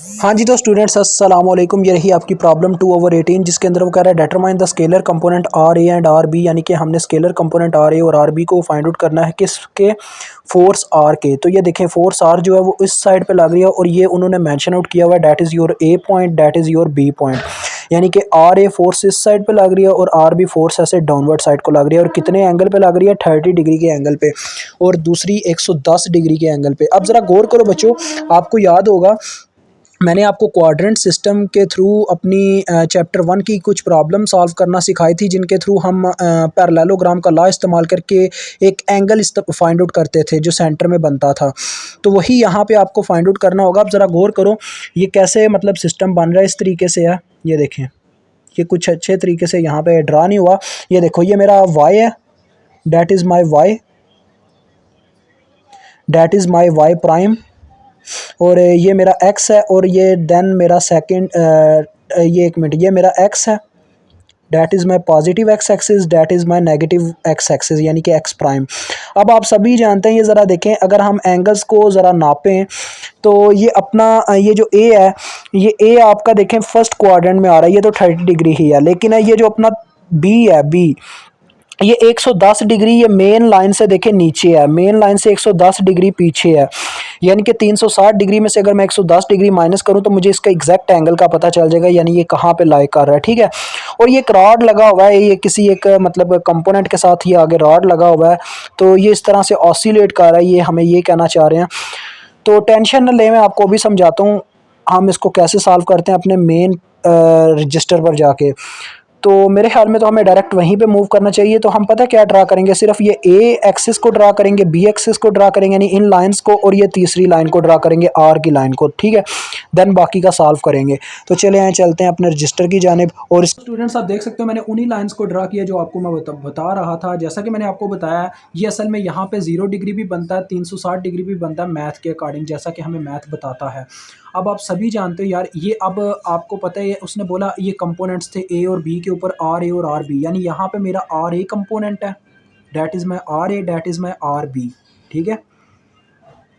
हाँ जी, तो स्टूडेंट्स अस्सलाम वालेकुम। ये रही आपकी प्रॉब्लम 2/18 जिसके अंदर वो कह रहा है determine the scalar component R A and R B, यानी कि हमने स्केलर कंपोनेंट आर ए और आर बी को फाइंड आउट करना है किसके, फोर्स आर के। तो ये देखें फोर्स आर जो है वो इस साइड पे लग रही है और ये उन्होंने मेंशन आउट किया हुआ है that is your A point, that is your B point. यानी कि आर ए फोर्स इस साइड पे लग रही है और आर बी फोर्स ऐसे डाउनवर्ड साइड को लग रही है और कितने एंगल पे लग रही है, 30 डिग्री के एंगल पे और दूसरी 110 डिग्री के एंगल पे। अब ज़रा गौर करो बच्चों, आपको याद होगा मैंने आपको क्वाड्रेंट सिस्टम के थ्रू अपनी चैप्टर 1 की कुछ प्रॉब्लम सॉल्व करना सिखाई थी, जिनके थ्रू हम पैरेललोग्राम का लॉ इस्तेमाल करके एक एंगल फाइंड आउट करते थे जो सेंटर में बनता था। तो वही यहाँ पे आपको फाइंड आउट करना होगा। अब ज़रा गौर करो ये कैसे मतलब सिस्टम बन रहा है, इस तरीके से है। ये देखें, ये कुछ अच्छे तरीके से यहाँ पे ड्रा नहीं हुआ। ये देखो, ये मेरा वाई है, that is my Y, that is my Y prime. और ये मेरा एक्स है और ये देन मेरा सेकंड, ये एक मिनट, ये मेरा एक्स है, that is my positive x axis, that is my negative x axis, यानी कि एक्स प्राइम। अब आप सभी जानते हैं, ये ज़रा देखें, अगर हम एंगल्स को ज़रा नापें तो ये अपना ये जो ए है, ये ए आपका देखें फर्स्ट क्वाड्रेंट में आ रहा है, ये तो 30 डिग्री ही है। लेकिन ये जो अपना बी है, बी ये 110 डिग्री, ये मेन लाइन से देखें नीचे है, मेन लाइन से 110 डिग्री पीछे है। यानी कि 360 डिग्री में से अगर मैं 110 डिग्री माइनस करूं तो मुझे इसका एग्जैक्ट एंगल का पता चल जाएगा, यानी ये कहाँ पे लाई कर रहा है। ठीक है, और ये एक रॉड लगा हुआ है, ये किसी एक मतलब कंपोनेंट के साथ ही आगे रॉड लगा हुआ है, तो ये इस तरह से ऑसिलेट कर रहा है, ये हमें ये कहना चाह रहे हैं। तो टेंशन न ले, मैं आपको अभी समझाता हूँ हम इसको कैसे सॉल्व करते हैं अपने मेन रजिस्टर पर जाके। तो मेरे ख्याल में तो हमें डायरेक्ट वहीं पे मूव करना चाहिए। तो हम पता क्या ड्रा करेंगे, सिर्फ ये ए एक्सिस को ड्रा करेंगे, बी एक्सिस को ड्रा करेंगे, यानी इन लाइंस को, और ये तीसरी लाइन को ड्रा करेंगे, आर की लाइन को। ठीक है, देन बाकी का सॉल्व करेंगे। तो चले आए, चलते हैं अपने रजिस्टर की जानिब। और स्टूडेंट्स आप देख सकते हो मैंने उन्हीं लाइंस को ड्रा किया जो आपको मैं बता रहा था। जैसा कि मैंने आपको बताया, ये असल में यहाँ पे 0 डिग्री भी बनता है, 360 डिग्री भी बनता है मैथ के अकॉर्डिंग, जैसा कि हमें मैथ बताता है। अब आप सभी जानते हो यार, ये अब आपको पता है, उसने बोला ये कंपोनेंट्स थे ए और बी के ऊपर, आर ए और आर बी, यानी यहाँ पे मेरा आर ए कंपोनेंट है, that is my R A, that is my R B. ठीक है,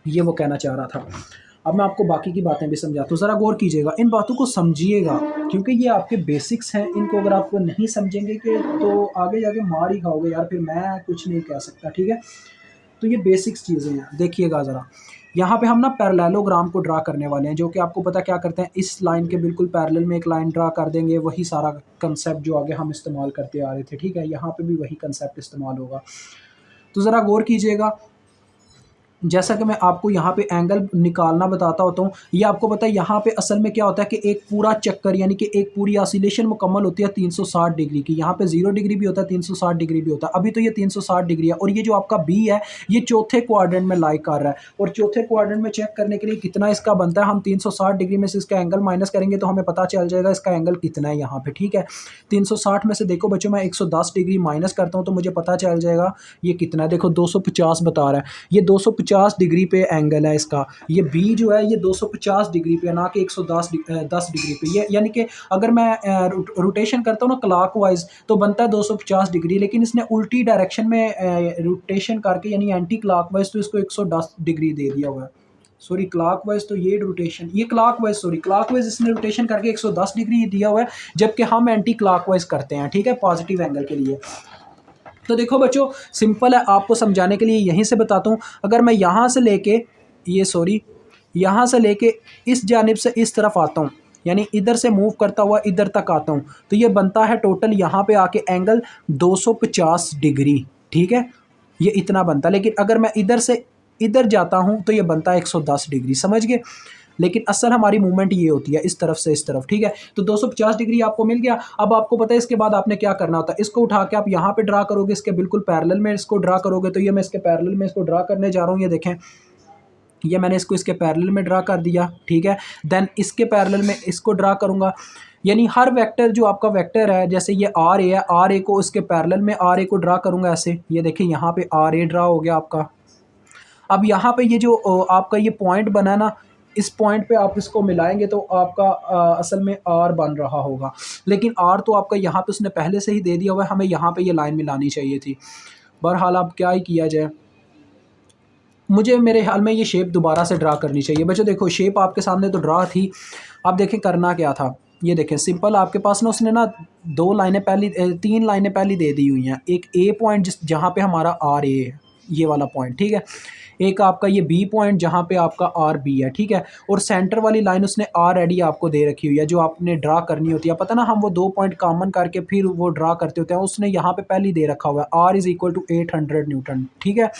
ये वो कहना चाह रहा था। अब मैं आपको बाकी की बातें भी समझाता हूँ, ज़रा गौर कीजिएगा, इन बातों को समझिएगा, क्योंकि ये आपके बेसिक्स हैं। इनको अगर आप नहीं समझेंगे कि तो आगे जाके मार ही खाओगे यार, फिर मैं कुछ नहीं कह सकता। ठीक है, तो ये बेसिक्स चीज़ें हैं, देखिएगा ज़रा। यहाँ पे हम ना पैरेललोग्राम को ड्रा करने वाले हैं, जो कि आपको पता क्या करते हैं, इस लाइन के बिल्कुल पैरेलल में एक लाइन ड्रा कर देंगे। वही सारा कंसेप्ट जो आगे हम इस्तेमाल करते आ रहे थे। ठीक है, यहाँ पे भी वही कंसेप्ट इस्तेमाल होगा। तो ज़रा गौर कीजिएगा, जैसा कि मैं आपको यहाँ पे एंगल निकालना बताता होता हूँ, ये आपको पता है यहाँ पे असल में क्या होता है कि एक पूरा चक्कर, यानी कि एक पूरी ऑसिलेशन मुकम्मल होती है 360 डिग्री की। यहाँ पे 0 डिग्री भी होता है, 360 डिग्री भी होता है। अभी तो ये 360 डिग्री है, और ये जो आपका बी है ये चौथे क्वाड्रेंट में लाई कर रहा है। और चौथे क्वाड्रेंट में चेक करने के लिए कितना इसका बनता है, हम 360 डिग्री में से इसका एंगल माइनस करेंगे तो हमें पता चल जाएगा इसका एंगल कितना है यहाँ पे। ठीक है, 360 में से देखो बच्चों, मैं 110 डिग्री माइनस करता हूँ तो मुझे पता चल जाएगा ये कितना है। देखो 250 बता रहा है, ये 250 डिग्री पे एंगल है इसका। ये बी जो है ये 250 डिग्री पे, ना कि 110 10 डिग्री पे। ये यानी कि अगर मैं रोटेशन करता हूँ ना क्लॉकवाइज तो बनता है 250 डिग्री, लेकिन इसने उल्टी डायरेक्शन में रोटेशन करके, यानी एंटी क्लॉकवाइज, तो इसको 110 डिग्री दे दिया हुआ है। सॉरी, क्लॉकवाइज तो ये रोटेशन, ये क्लॉकवाइज, सॉरी क्लॉकवाइज इसने रोटेशन करके 110 डिग्री दिया हुआ है, जबकि हम एंटी क्लॉकवाइज करते हैं। ठीक है, पॉजिटिव एंगल के लिए। तो देखो बच्चों, सिंपल है, आपको समझाने के लिए यहीं से बताता हूँ। अगर मैं यहाँ से लेके, ये सॉरी, यहाँ से लेके इस जानिब से इस तरफ आता हूँ, यानी इधर से मूव करता हुआ इधर तक आता हूँ, तो ये बनता है टोटल यहाँ पे आके एंगल 250 डिग्री। ठीक है, ये इतना बनता है। लेकिन अगर मैं इधर से इधर जाता हूँ तो ये बनता है 110 डिग्री, समझ गए। लेकिन असल हमारी मूवमेंट ये होती है इस तरफ से इस तरफ। ठीक है, तो 250 डिग्री आपको मिल गया। अब आपको पता है इसके बाद आपने क्या करना होता है, इसको उठा के आप यहाँ पे ड्रा करोगे, इसके बिल्कुल पैरेलल में इसको ड्रा करोगे। तो ये मैं इसके पैरेलल में इसको ड्रा करने जा रहा हूँ, ये देखें, ये मैंने इसको इसके पैरेलल में ड्रा कर दिया। ठीक है, देन इसके पैरेलल में इसको ड्रा करूँगा, यानी हर वेक्टर जो आपका वेक्टर है, जैसे ये आर ए है, आर ए को इसके पैरेलल में आर ए को ड्रा करूँगा ऐसे। ये देखिए यहाँ पे आर ए ड्रा हो गया आपका। अब यहाँ पे ये जो आपका ये पॉइंट बना ना, इस पॉइंट पे आप इसको मिलाएंगे तो आपका असल में आर बन रहा होगा। लेकिन आर तो आपका यहाँ पे उसने पहले से ही दे दिया हुआ है, हमें यहाँ पे ये लाइन मिलानी चाहिए थी। बहरहाल अब क्या ही किया जाए, मुझे मेरे ख्याल में ये शेप दोबारा से ड्रा करनी चाहिए। बच्चों देखो शेप आपके सामने तो ड्रा थी, अब देखें करना क्या था। ये देखें सिंपल आपके पास ना उसने ना 2 लाइनें पहली 3 लाइनें पहली दे दी हुई हैं। एक ए पॉइंट जिस जहाँ पे हमारा आर ए है, ये वाला पॉइंट, ठीक है। एक आपका ये बी पॉइंट जहाँ पे आपका आर बी है, ठीक है। और सेंटर वाली लाइन उसने ऑलरेडी आपको दे रखी हुई है जो आपने ड्रा करनी होती है। पता ना हम वो 2 पॉइंट कॉमन करके फिर वो ड्रा करते होते हैं, उसने यहाँ पे पहले दे रखा हुआ है R = 800 न्यूटन, ठीक है।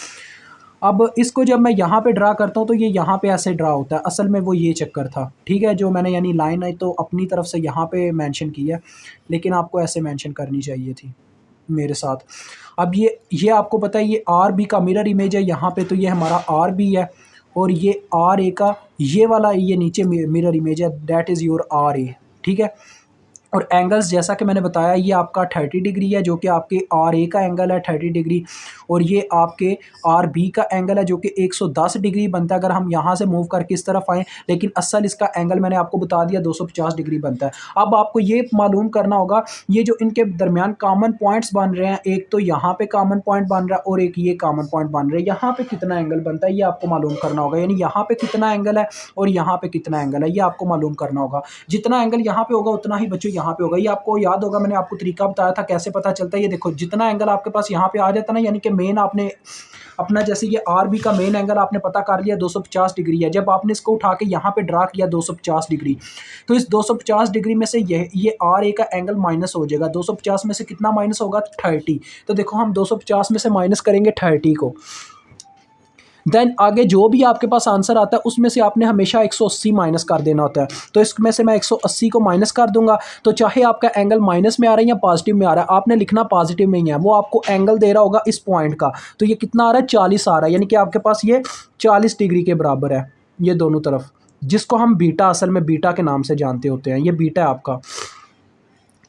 अब इसको जब मैं यहाँ पे ड्रा करता हूँ तो ये यहाँ पे ऐसे ड्रा होता है, असल में वो ये चक्कर था, ठीक है। जो मैंने यानी लाइन है तो अपनी तरफ से यहाँ पे मेंशन की है, लेकिन आपको ऐसे मेंशन करनी चाहिए थी मेरे साथ। अब ये आपको पता है ये आर बी का मिरर इमेज है यहाँ पे, तो ये हमारा आर बी है और ये आर ए का ये वाला ये नीचे मिरर इमेज है, that is your R A, ठीक है। और एंगल्स जैसा कि मैंने बताया ये आपका 30 डिग्री है जो कि आपके आर ए का एंगल है 30 डिग्री, और ये आपके आर बी का एंगल है जो कि 110 डिग्री बनता है अगर हम यहाँ से मूव करके इस तरफ आएँ, लेकिन असल इसका एंगल मैंने आपको बता दिया 250 डिग्री बनता है। अब आपको ये मालूम करना होगा ये जो इनके दरमियान कॉमन पॉइंट्स बन रहे हैं, एक तो यहाँ पे कॉमन पॉइंट बन रहा है और एक ये कॉमन पॉइंट बन रहे हैं, यहाँ पे कितना एंगल बनता है ये आपको मालूम करना होगा। यानी यहाँ पे कितना एंगल है और यहाँ पे कितना एंगल है ये आपको मालूम करना होगा। जितना एंगल यहाँ पे होगा उतना ही बच्चों यहाँ पे होगा। ये आपको याद होगा मैंने आपको तरीका बताया था कैसे पता चलता है। ये देखो जितना एंगल आपके पास यहाँ पे आ जाता है ना, यानी कि मेन आपने अपना जैसे ये आर बी का मेन एंगल आपने पता कर लिया 250 डिग्री है, जब आपने इसको उठा के यहाँ पे ड्रा किया 250 डिग्री, तो इस 250 डिग्री में से ये आर ए का एंगल माइनस हो जाएगा। 250 में से कितना माइनस होगा 30, तो देखो हम 250 में से माइनस करेंगे 30 को, देन आगे जो भी आपके पास आंसर आता है उसमें से आपने हमेशा 180 माइनस कर देना होता है। तो इसमें से मैं 180 को माइनस कर दूंगा, तो चाहे आपका एंगल माइनस में आ रहा है या पॉजिटिव में आ रहा है आपने लिखना पॉजिटिव में ही है। वो आपको एंगल दे रहा होगा इस पॉइंट का, तो ये कितना आ रहा है 40 आ रहा है, यानी कि आपके पास ये 40 डिग्री के बराबर है ये दोनों तरफ, जिसको हम बीटा असल में बीटा के नाम से जानते होते हैं। ये बीटा है आपका,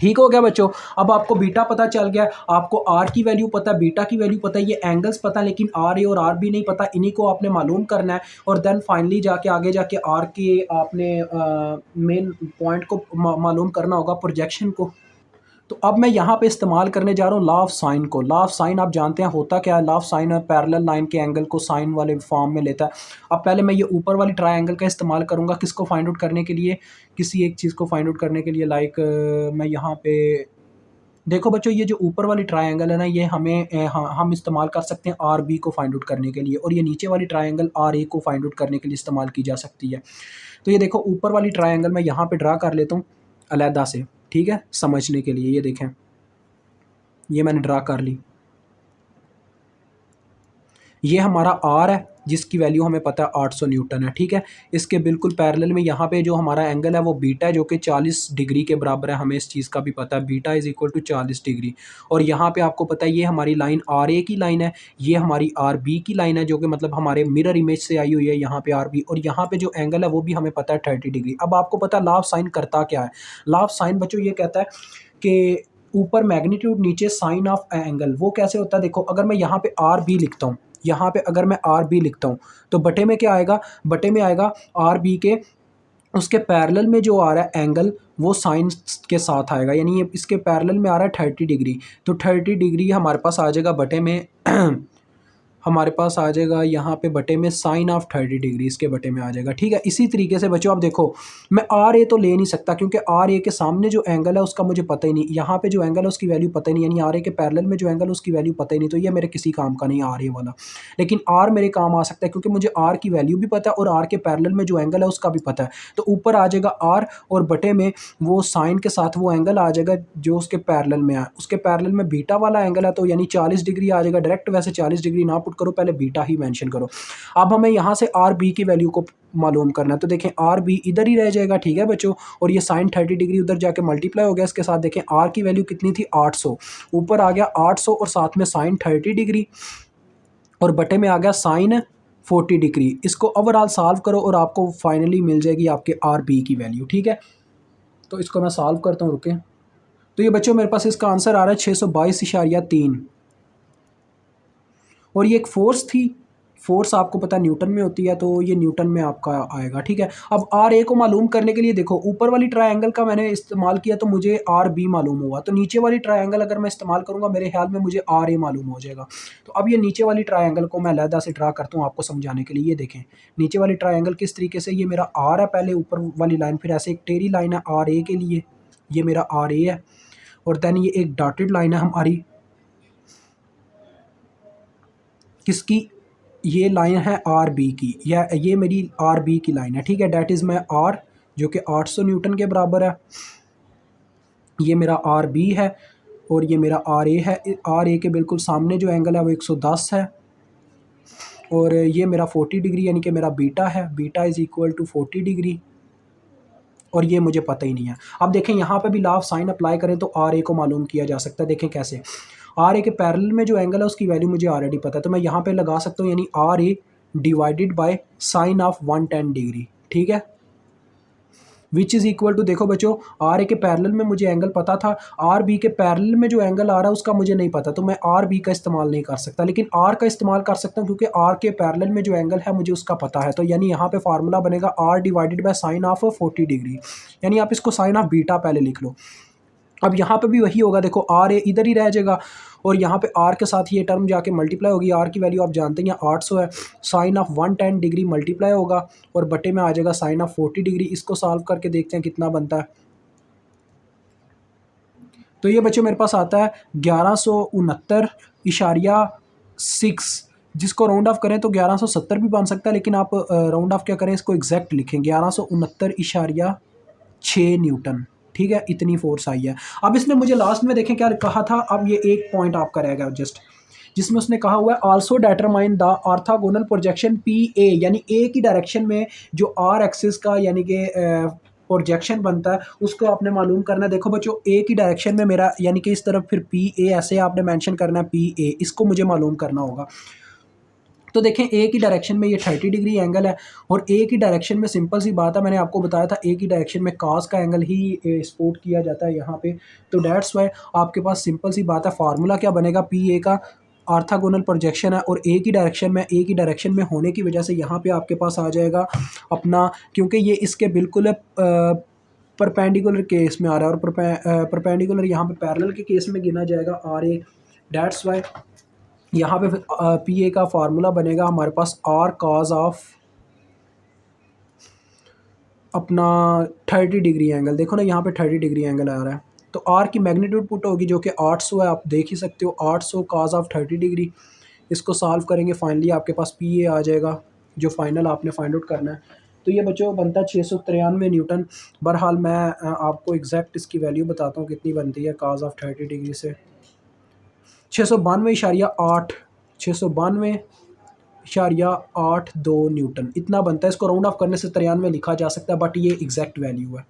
ठीक हो गया बच्चों। अब आपको बीटा पता चल गया, आपको आर की वैल्यू पता है, बीटा की वैल्यू पता है, ये एंगल्स पता है, लेकिन आर ए और आर बी नहीं पता, इन्हीं को आपने मालूम करना है। और देन फाइनली जाके आगे जाके आर के आपने मेन पॉइंट को मालूम करना होगा, प्रोजेक्शन को। तो अब मैं यहाँ पे इस्तेमाल करने जा रहा हूँ लॉ ऑफ साइन को। लॉ ऑफ साइन आप जानते हैं होता क्या है, law of sine parallel line के एंगल को साइन वाले फॉर्म में लेता है। अब पहले मैं ये ऊपर वाली ट्रायंगल का इस्तेमाल करूँगा किसको फाइंड आउट करने के लिए, किसी एक चीज़ को फाइंड आउट करने के लिए। लाइक मैं यहाँ पे देखो बच्चों ये जो ऊपर वाली ट्रायंगल है ना ये हम इस्तेमाल कर सकते हैं आर बी को फाइंड आउट करने के लिए, और ये नीचे वाली ट्रायंगल आर ए को फाइंड आउट करने के लिए इस्तेमाल की जा सकती है। तो ये देखो ऊपर वाली ट्रायंगल मैं यहाँ पे ड्रा कर लेता हूँ अलहदा से, ठीक है, समझने के लिए। ये देखें ये मैंने ड्रा कर ली, ये हमारा आर है जिसकी वैल्यू हमें पता है 800 न्यूटन है, ठीक है। इसके बिल्कुल पैरेलल में यहाँ पे जो हमारा एंगल है वो बीटा है जो कि 40 डिग्री के बराबर है, हमें इस चीज़ का भी पता है, बीटा = 40 डिग्री। और यहाँ पे आपको पता है ये हमारी लाइन आर ए की लाइन है, ये हमारी आर बी की लाइन है जो कि मतलब हमारे मिरर इमेज से आई हुई है यहाँ पे आर बी, और यहाँ पे जो एंगल है वो भी हमें पता है 30 डिग्री। अब आपको पता है लॉ ऑफ साइन करता क्या है। लॉ ऑफ साइन बच्चों ये कहता है कि ऊपर मैग्नीट्यूड नीचे साइन ऑफ एंगल। वो कैसे होता है देखो, अगर मैं यहाँ पे आर बी लिखता हूँ, यहाँ पे अगर मैं आर बी लिखता हूँ तो बटे में क्या आएगा, बटे में आएगा आर बी के उसके पैरेलल में जो आ रहा है एंगल वो साइन के साथ आएगा, यानी ये इसके पैरेलल में आ रहा है 30 डिग्री, तो 30 डिग्री हमारे पास आ जाएगा बटे में हमारे पास आ जाएगा यहाँ पे बटे में साइन ऑफ 30 डिग्री, इसके बटे में आ जाएगा, ठीक है। इसी तरीके से बच्चों आप देखो मैं आर ए तो ले नहीं सकता क्योंकि आर ए के सामने जो एंगल है उसका मुझे पता ही नहीं, यहाँ पे जो एंगल है उसकी वैल्यू पता ही नहीं, यानी आर ए के पैरेलल में जो एंगल है उसकी वैल्यू पता ही नहीं, तो ये मेरे किसी काम का नहीं आर ए वाला। लेकिन आर मेरे काम आ सकता है क्योंकि मुझे आर की वैल्यू भी पता है और आर के पैरेलल में जो एंगल है उसका भी पता है, तो ऊपर आ जाएगा आर और बटे में वो साइन के साथ वो एंगल आ जाएगा जो उसके पैरेलल में है, उसके पैरेलल में बीटा वाला एंगल है तो यानी 40 डिग्री आ जाएगा डायरेक्ट। वैसे 40 डिग्री ना पुट करो, पहले बीटा ही मेंशन करो। अब हमें यहाँ से आर बी की वैल्यू को मालूम करना है, तो देखें आर बी इधर ही रह जाएगा, ठीक है बच्चों, और ये साइन 30 डिग्री उधर जाके मल्टीप्लाई हो गया इसके साथ। देखें आर की वैल्यू कितनी थी 800, ऊपर आ गया 800 और साथ में साइन 30 डिग्री और बटे में आ गया साइन 40 डिग्री। इसको ओवरऑल सॉल्व करो और आपको फाइनली मिल जाएगी आपके आर बी की वैल्यू, ठीक है। तो इसको मैं सॉल्व करता हूँ, रुके। तो ये बच्चों मेरे पास इसका आंसर आ रहा है 622.3, और ये एक फोर्स थी, फोर्स आपको पता है न्यूटन में होती है, तो ये न्यूटन में आपका आएगा, ठीक है। अब आर ए को मालूम करने के लिए देखो, ऊपर वाली ट्रायंगल का मैंने इस्तेमाल किया तो मुझे आर बी मालूम हुआ, तो नीचे वाली ट्रायंगल अगर मैं इस्तेमाल करूँगा मेरे ख्याल में मुझे आर ए मालूम हो जाएगा। तो अब ये नीचे वाली ट्रायंगल को मैं अलहदा से ड्रा करता हूँ आपको समझाने के लिए। ये देखें नीचे वाली ट्रायंगल किस तरीके से, ये मेरा आर है पहले ऊपर वाली लाइन, फिर ऐसे एक टेढ़ी लाइन है आर ए के लिए, ये मेरा आर ए है, और देन ये एक डॉटेड लाइन है हमारी किसकी, ये लाइन है आर बी की, या ये मेरी आर बी की लाइन है, ठीक है। डैट इज़ माई आर जो कि 800 न्यूटन के बराबर है, ये मेरा आर बी है, और ये मेरा आर ए है। आर ए के बिल्कुल सामने जो एंगल है वो 110 है, और ये मेरा 40 डिग्री यानी कि मेरा बीटा है, beta is equal to 40 degree, और ये मुझे पता ही नहीं है। अब देखें यहाँ पे भी लॉ ऑफ साइन अप्लाई करें तो आर ए को मालूम किया जा सकता है। देखें कैसे, आर ए के पैरेलल में जो एंगल है उसकी वैल्यू मुझे ऑलरेडी पता है, तो मैं यहाँ पे लगा सकता हूँ, यानी R A divided by sine of 110 degree, ठीक है, विच इज़ इक्वल टू, देखो बच्चों आर ए के पैरेलल में मुझे एंगल पता था, आर बी के पैरेलल में जो एंगल आ रहा है उसका मुझे नहीं पता, तो मैं आर बी का इस्तेमाल नहीं कर सकता, लेकिन आर का इस्तेमाल कर सकता हूँ क्योंकि आर के पैरेलल में जो एंगल है मुझे उसका पता है। तो यानी यहाँ पे फार्मूला बनेगा R divided by sine of 40 degree, यानी आप इसको साइन ऑफ बीटा पहले लिख लो। अब यहाँ पे भी वही होगा, देखो आर ए इधर ही रह जाएगा, और यहाँ पे आर के साथ ये टर्म जाके मल्टीप्लाई होगी, आर की वैल्यू आप जानते हैं 800 है, साइन ऑफ 110 डिग्री मल्टीप्लाई होगा और बटे में आ जाएगा साइन ऑफ 40 डिग्री। इसको सॉल्व करके देखते हैं कितना बनता है। तो ये बच्चों मेरे पास आता है 1169.6, जिसको राउंड ऑफ करें तो 1170 भी बन सकता है, लेकिन आप राउंड ऑफ क्या करें, इसको एग्जैक्ट लिखें 1169.6 न्यूटन, ठीक है, इतनी फोर्स आई है। अब इसने मुझे लास्ट में देखें क्या कहा था, अब ये एक पॉइंट आपका रहेगा जस्ट, जिसमें उसने कहा हुआ है also determine the orthogonal projection P A, यानी ए की डायरेक्शन में जो आर एक्सिस का यानी कि प्रोजेक्शन बनता है उसको आपने मालूम करना है। देखो बच्चों ए की डायरेक्शन में मेरा यानी कि इस तरफ फिर पी ए ऐसे आपने मेंशन करना है, पी ए इसको मुझे मालूम करना होगा। तो देखें ए की डायरेक्शन में ये 30 डिग्री एंगल है, और ए की डायरेक्शन में सिंपल सी बात है, मैंने आपको बताया था ए की डायरेक्शन में कास का एंगल ही सपोर्ट किया जाता है यहाँ पे, तो डैट्स वाई आपके पास सिंपल सी बात है, फार्मूला क्या बनेगा, पी ए का ऑर्थोगोनल प्रोजेक्शन है, और ए की डायरेक्शन में होने की वजह से यहाँ पे आपके पास आ जाएगा अपना, क्योंकि ये इसके बिल्कुल परपेंडिकुलर केस में आ रहा है, और परपेंडिकुलर यहाँ पे पैरेलल के केस में गिना जाएगा आर ए। डैट्स वाई यहाँ पे पी ए का फार्मूला बनेगा हमारे पास आर कॉज ऑफ अपना 30 डिग्री एंगल, देखो ना यहाँ पे 30 डिग्री एंगल आ रहा है, तो आर की मैग्नीट्यूड पुट होगी जो कि 800 है, आप देख ही सकते हो 800 कॉज ऑफ 30 डिग्री। इसको सॉल्व करेंगे फाइनली आपके पास पी ए आ जाएगा, जो फाइनल आपने फाइंड आउट करना है। तो ये बच्चों बनता है 693 न्यूटन। बहरहाल मैं आपको एग्जैक्ट इसकी वैल्यू बताता हूँ कितनी बनती है कॉज ऑफ 30 डिग्री से, 692.8 692.82 न्यूटन इतना बनता है। इसको राउंड ऑफ करने से 93 लिखा जा सकता है, बट ये एग्जैक्ट वैल्यू है।